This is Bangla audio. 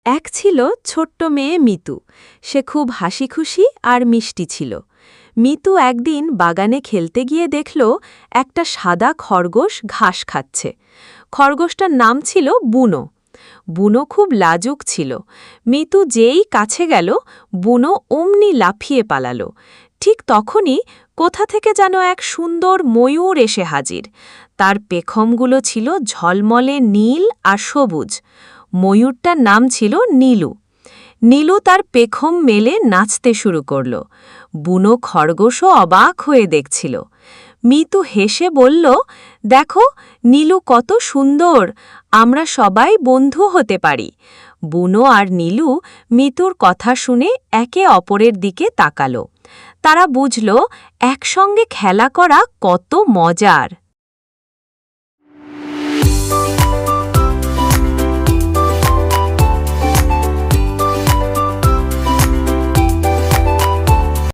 এক ছিল ছোট্ট মেয়ে মিতু। সে খুব হাসিখুশি আর মিষ্টি ছিল। মিতু একদিন বাগানে খেলতে গিয়ে দেখল একটা সাদা খরগোশ ঘাস খাচ্ছে। খরগোশটার নাম ছিল বুনো। বুনো খুব লাজুক ছিল। মিতু যেই কাছে গেল, বুনো অমনি লাফিয়ে পালালো। ঠিক তখনই কোথা থেকে যেন এক সুন্দর ময়ূর এসে হাজির। তার পেখমগুলো ছিল ঝলমলে নীল আর সবুজ। ময়ূরটার নাম ছিল নীলু। নীলু তার পেখম মেলে নাচতে শুরু করল। বুনো খরগোশও অবাক হয়ে দেখছিল। মিতু হেসে বলল, দেখো, নীলু কত সুন্দর, আমরা সবাই বন্ধু হতে পারি। বুনো আর নীলু মিতুর কথা শুনে একে অপরের দিকে তাকালো। তারা বুঝল একসঙ্গে খেলা করা কত মজার।